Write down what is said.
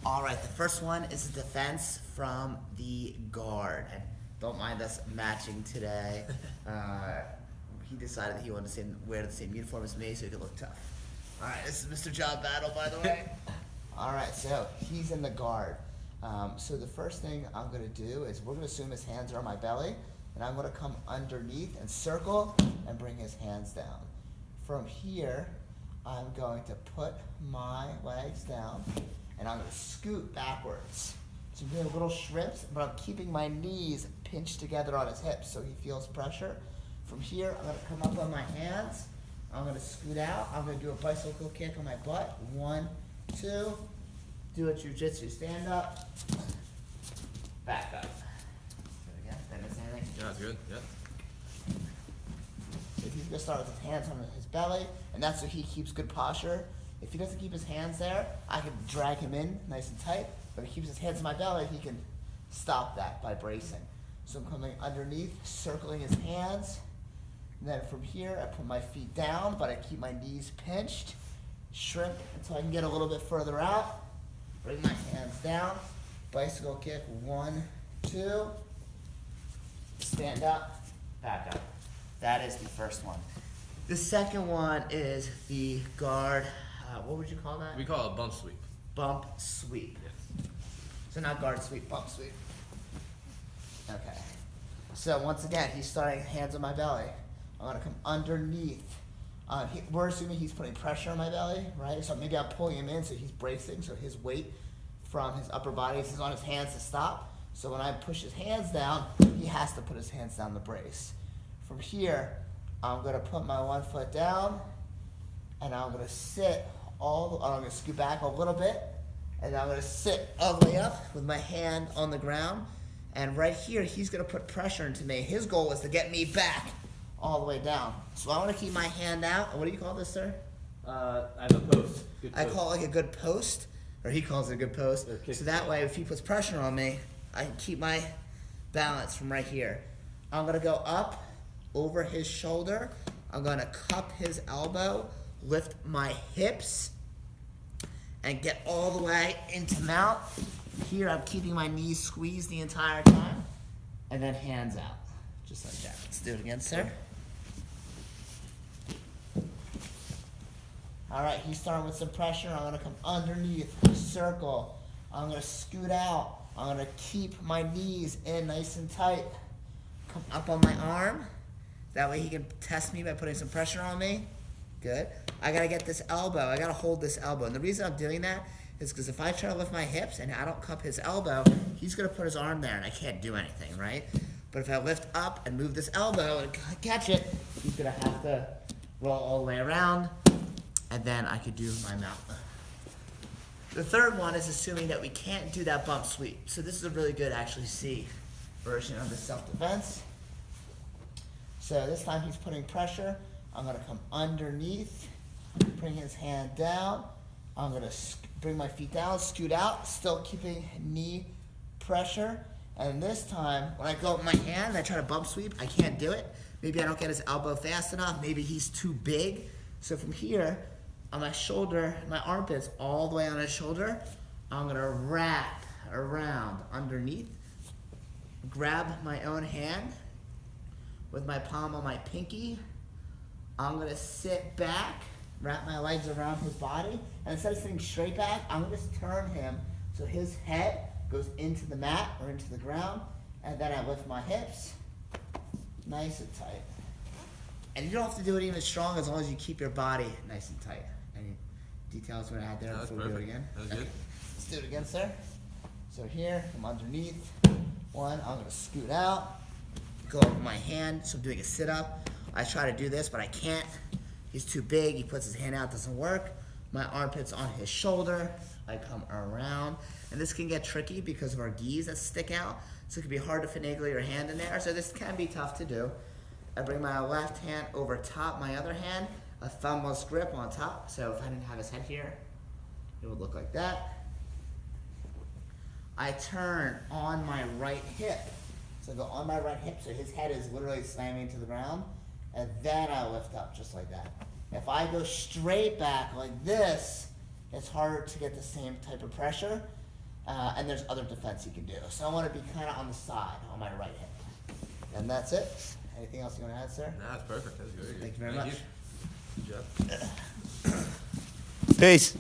All right, the first one is a defense from the guard. And don't mind us matching today. He decided that he wanted to wear the same uniform as me so he could look tough. All right, this is Mr. John Battle, by the way. All right, so he's in the guard. So the first thing I'm going to do is we're going to assume his hands are on my belly, and I'm going to come underneath and circle and bring his hands down. From here, I'm going to put my legs down, and I'm going to scoot backwards. So I'm doing little shrimps, but I'm keeping my knees pinched together on his hips so he feels pressure. From here, I'm going to come up on my hands. I'm going to scoot out. I'm going to do a bicycle kick on my butt. 1, 2. Do a jiu-jitsu stand up. Back up. Do it again. Did I miss anything? Yeah, that's good. Yeah. If he's going to start with his hands on his belly, and that's so he keeps good posture. If he doesn't keep his hands there, I can drag him in nice and tight. But if he keeps his hands on my belly, he can stop that by bracing. So I'm coming underneath, circling his hands. And then from here, I put my feet down, but I keep my knees pinched. Shrimp until I can get a little bit further out. Bring my hands down. Bicycle kick, 1, 2. Stand up, back up. That is the first one. The second one is the guard, what would you call that? We call it a bump sweep. Bump sweep. Yes. So not guard sweep, bump sweep. Okay. So once again, he's starting hands on my belly. I'm going to come underneath. We're assuming he's putting pressure on my belly, right? So maybe I'm pulling him in so he's bracing, so his weight from his upper body is on his hands to stop. So when I push his hands down, he has to put his hands down to brace. From here, I'm going to put my 1 foot down, and I'm going to sit I'm going to scoot back a little bit, and I'm going to sit all the way up with my hand on the ground. And right here, he's going to put pressure into me. His goal is to get me back all the way down. So I want to keep my hand out. What do you call this, sir? I have a post. Good I post. call it like a good post, or he calls it a good post. So that way, if he puts pressure on me, I can keep my balance from right here. I'm going to go up over his shoulder. I'm going to cup his elbow, lift my hips, and get all the way into mount. Here, I'm keeping my knees squeezed the entire time, and then hands out, just like that. Let's do it again, sir. All right, he's starting with some pressure. I'm going to come underneath, circle. I'm going to scoot out. I'm going to keep my knees in nice and tight. Come up on my arm. That way he can test me by putting some pressure on me. Good. I got to get this elbow. I got to hold this elbow. And the reason I'm doing that is because if I try to lift my hips and I don't cup his elbow, he's going to put his arm there and I can't do anything, right? But if I lift up and move this elbow and catch it, he's going to have to roll all the way around, and then I could do my mount. The third one is assuming that we can't do that bump sweep. So this is a really good actually see version of the self-defense. So this time he's putting pressure. I'm going to come underneath, bring his hand down. I'm going to bring my feet down, scoot out, still keeping knee pressure. And this time, when I go with my hand and I try to bump sweep, I can't do it. Maybe I don't get his elbow fast enough. Maybe he's too big. So from here, on my shoulder, my armpits all the way on his shoulder, I'm going to wrap around underneath, grab my own hand with my palm on my pinky. I'm going to sit back, wrap my legs around his body, and instead of sitting straight back, I'm going to just turn him so his head goes into the mat or into the ground, and then I lift my hips nice and tight. And you don't have to do it even strong as long as you keep your body nice and tight. Any details you want to add there before we do it again? That was good. Let's do it again, sir. So here, I'm underneath. 1, I'm going to scoot out, go over my hand, so I'm doing a sit-up. I try to do this, but I can't. He's too big. He puts his hand out, doesn't work. My armpit's on his shoulder. I come around. And this can get tricky because of our gis that stick out. So it can be hard to finagle your hand in there. So this can be tough to do. I bring my left hand over top my other hand, a thumbless grip on top. So if I didn't have his head here, it would look like that. I turn on my right hip. So I go on my right hip so his head is literally slamming to the ground. And then I lift up just like that. If I go straight back like this, it's harder to get the same type of pressure. And there's other defense he can do. So I want to be kind of on the side on my right hand. And that's it. Anything else you want to add, sir? Nah, that's perfect. That's very good. Thank you very much. Good job. Peace.